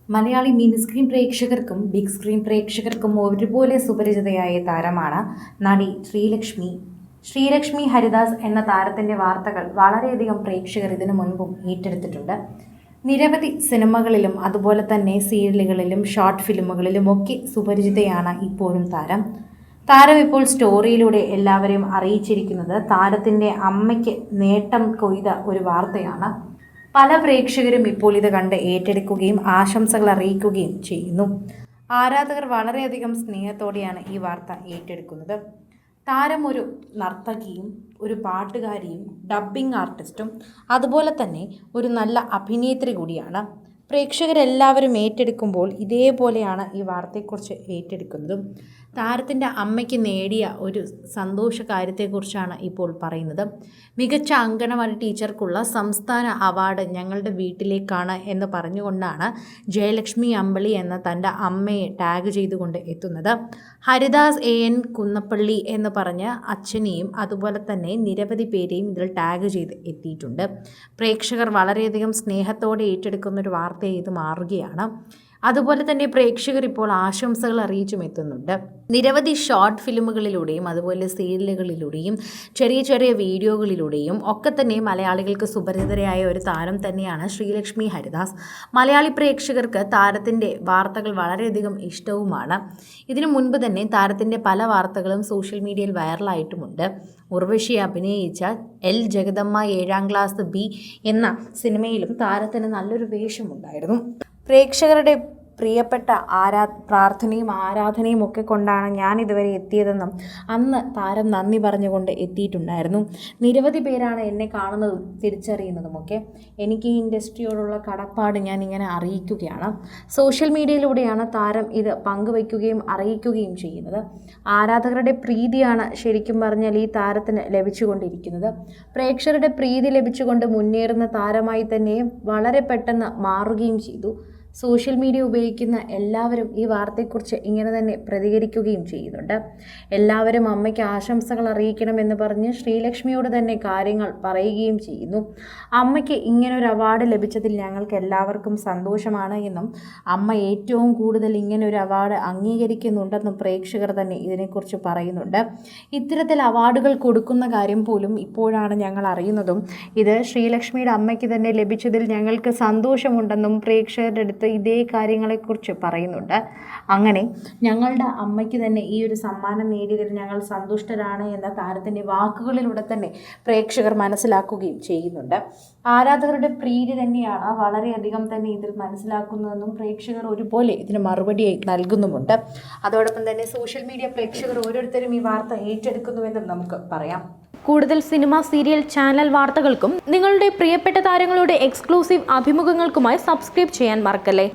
Malayali mini screen പ്രേക്ഷകർക്കും big screen പ്രേക്ഷകർക്കും ഒരുപോലെ സുപരിചിതയായ താരമാണ് നടി ശ്രീലക്ഷ്മി. ശ്രീലക്ഷ്മി ഹരിദാസ് എന്ന താരത്തിൻ്റെ വാർത്തകൾ വളരെയധികം പ്രേക്ഷകർ ഇതിനു മുൻപും ഏറ്റെടുത്തിട്ടുണ്ട്. നിരവധി സിനിമകളിലും അതുപോലെ തന്നെ സീരിയലുകളിലും ഷോർട്ട് ഫിലിമുകളിലും ഒക്കെ സുപരിചിതയാണ് ഇപ്പോഴും താരം ഇപ്പോൾ സ്റ്റോറിയിലൂടെ എല്ലാവരെയും അറിയിച്ചിരിക്കുന്നത് താരത്തിൻ്റെ അമ്മയ്ക്ക് നേട്ടം കൊയ്ത ഒരു വാർത്തയാണ്. പല പ്രേക്ഷകരും ഇപ്പോൾ ഇത് കണ്ട് ഏറ്റെടുക്കുകയും ആശംസകൾ അറിയിക്കുകയും ചെയ്യുന്നു. ആരാധകർ വളരെയധികം സ്നേഹത്തോടെയാണ് ഈ വാർത്ത ഏറ്റെടുക്കുന്നത്. താരം ഒരു നർത്തകിയും ഒരു പാട്ടുകാരിയും ഡബ്ബിംഗ് ആർട്ടിസ്റ്റും അതുപോലെ തന്നെ ഒരു നല്ല അഭിനേത്രി കൂടിയാണ്. പ്രേക്ഷകരെല്ലാവരും ഏറ്റെടുക്കുമ്പോൾ ഇതേപോലെയാണ് ഈ വാർത്തയെക്കുറിച്ച് ഏറ്റെടുക്കുന്നതും. താരത്തിൻ്റെ അമ്മയ്ക്ക് നേടിയ ഒരു സന്തോഷ കാര്യത്തെക്കുറിച്ചാണ് ഇപ്പോൾ പറയുന്നത്. മികച്ച അങ്കണവാടി ടീച്ചർക്കുള്ള സംസ്ഥാന അവാർഡ് ഞങ്ങളുടെ വീട്ടിലേക്കാണ് എന്ന് പറഞ്ഞുകൊണ്ടാണ് ജയലക്ഷ്മി അമ്പളി എന്ന തൻ്റെ അമ്മയെ ടാഗ് ചെയ്തുകൊണ്ട് എത്തുന്നത്. ഹരിദാസ് AN കുന്നപ്പള്ളി എന്ന് പറഞ്ഞ അച്ഛനെയും അതുപോലെ തന്നെ നിരവധി പേരെയും ഇതിൽ ടാഗ് ചെയ്ത് എത്തിയിട്ടുണ്ട്. പ്രേക്ഷകർ വളരെയധികം സ്നേഹത്തോടെ ഏറ്റെടുക്കുന്നൊരു വാർത്തയായി ഇത് മാറുകയാണ്. അതുപോലെ തന്നെ പ്രേക്ഷകർ ഇപ്പോൾ ആശംസകൾ അറിയിച്ചും എത്തുന്നുണ്ട്. നിരവധി ഷോർട്ട് ഫിലിമുകളിലൂടെയും അതുപോലെ സീരിയലുകളിലൂടെയും ചെറിയ ചെറിയ വീഡിയോകളിലൂടെയും ഒക്കെ തന്നെ മലയാളികൾക്ക് സുപരിചിതരായ ഒരു താരം തന്നെയാണ് ശ്രീലക്ഷ്മി ഹരിദാസ്. മലയാളി പ്രേക്ഷകർക്ക് താരത്തിൻ്റെ വാർത്തകൾ വളരെയധികം ഇഷ്ടവുമാണ്. ഇതിനു മുൻപ് തന്നെ താരത്തിൻ്റെ പല വാർത്തകളും സോഷ്യൽ മീഡിയയിൽ വൈറലായിട്ടുമുണ്ട്. ഉർവശി അഭിനയിച്ച L ജഗദമ്മ 7ാം ക്ലാസ് B എന്ന സിനിമയിലും താരത്തിന് നല്ലൊരു വേഷമുണ്ടായിരുന്നു. പ്രേക്ഷകരുടെ പ്രിയപ്പെട്ട പ്രാർത്ഥനയും ആരാധനയും ഒക്കെ കൊണ്ടാണ് ഞാൻ ഇതുവരെ എത്തിയതെന്നും അന്ന് താരം നന്ദി പറഞ്ഞുകൊണ്ട് എത്തിയിട്ടുണ്ടായിരുന്നു. നിരവധി പേരാണ് എന്നെ കാണുന്നതും തിരിച്ചറിയുന്നതുമൊക്കെ. എനിക്ക് ഈ ഇൻഡസ്ട്രിയോടുള്ള കടപ്പാട് ഞാൻ ഇങ്ങനെ അറിയിക്കുകയാണ്. സോഷ്യൽ മീഡിയയിലൂടെയാണ് താരം ഇത് പങ്കുവയ്ക്കുകയും അറിയിക്കുകയും ചെയ്യുന്നത്. ആരാധകരുടെ പ്രീതിയാണ് ശരിക്കും പറഞ്ഞാൽ ഈ താരത്തിന് ലഭിച്ചുകൊണ്ടിരിക്കുന്നത്. പ്രേക്ഷകരുടെ പ്രീതി ലഭിച്ചുകൊണ്ട് മുന്നേറുന്ന താരമായി തന്നെ വളരെ പെട്ടെന്ന് മാറുകയും ചെയ്തു. സോഷ്യൽ മീഡിയ ഉപയോഗിക്കുന്ന എല്ലാവരും ഈ വാർത്തയെക്കുറിച്ച് ഇങ്ങനെ തന്നെ പ്രതികരിക്കുകയും ചെയ്യുന്നുണ്ട്. എല്ലാവരും അമ്മയ്ക്ക് ആശംസകൾ അറിയിക്കണമെന്ന് പറഞ്ഞ് ശ്രീലക്ഷ്മിയോട് തന്നെ കാര്യങ്ങൾ പറയുകയും ചെയ്യുന്നു. അമ്മയ്ക്ക് ഇങ്ങനൊരു അവാർഡ് ലഭിച്ചതിൽ ഞങ്ങൾക്ക് എല്ലാവർക്കും സന്തോഷമാണ് എന്നും അമ്മ ഏറ്റവും കൂടുതൽ ഇങ്ങനൊരു അവാർഡ് അംഗീകരിക്കുന്നുണ്ടെന്നും പ്രേക്ഷകർ തന്നെ ഇതിനെക്കുറിച്ച് പറയുന്നുണ്ട്. ഇത്തരത്തിൽ അവാർഡുകൾ കൊടുക്കുന്ന കാര്യം പോലും ഇപ്പോഴാണ് ഞങ്ങൾ അറിയുന്നതും. ഇത് ശ്രീലക്ഷ്മിയുടെ അമ്മയ്ക്ക് തന്നെ ലഭിച്ചതിൽ ഞങ്ങൾക്ക് സന്തോഷമുണ്ടെന്നും പ്രേക്ഷകരുടെ അടുത്ത് ഇതേ കാര്യങ്ങളെക്കുറിച്ച് പറയുന്നുണ്ട്. അങ്ങനെ ഞങ്ങളുടെ അമ്മയ്ക്ക് തന്നെ ഈ ഒരു സമ്മാനം നേടിയതിൽ ഞങ്ങൾ സന്തുഷ്ടരാണ് എന്ന താരത്തിൻ്റെ വാക്കുകളിലൂടെ തന്നെ പ്രേക്ഷകർ മനസ്സിലാക്കുകയും ചെയ്യുന്നുണ്ട്. ആരാധകരുടെ പ്രീതി തന്നെയാണ് വളരെയധികം തന്നെ ഇതിൽ മനസ്സിലാക്കുന്നതെന്നും പ്രേക്ഷകർ ഒരുപോലെ ഇതിന് മറുപടിയായി നൽകുന്നുമുണ്ട്. അതോടൊപ്പം തന്നെ സോഷ്യൽ മീഡിയ പ്രേക്ഷകർ ഓരോരുത്തരും ഈ വാർത്ത ഏറ്റെടുക്കുന്നുവെന്നും നമുക്ക് പറയാം. കൂടുതൽ സിനിമ, സീരിയൽ, ചാനൽ വാർത്തകൾക്കും നിങ്ങളുടെ പ്രിയപ്പെട്ട താരങ്ങളുടെ എക്സ്ക്ലൂസീവ് അഭിമുഖങ്ങൾക്കുമായി സബ്സ്ക്രൈബ് ചെയ്യാൻ മറക്കല്ലേ.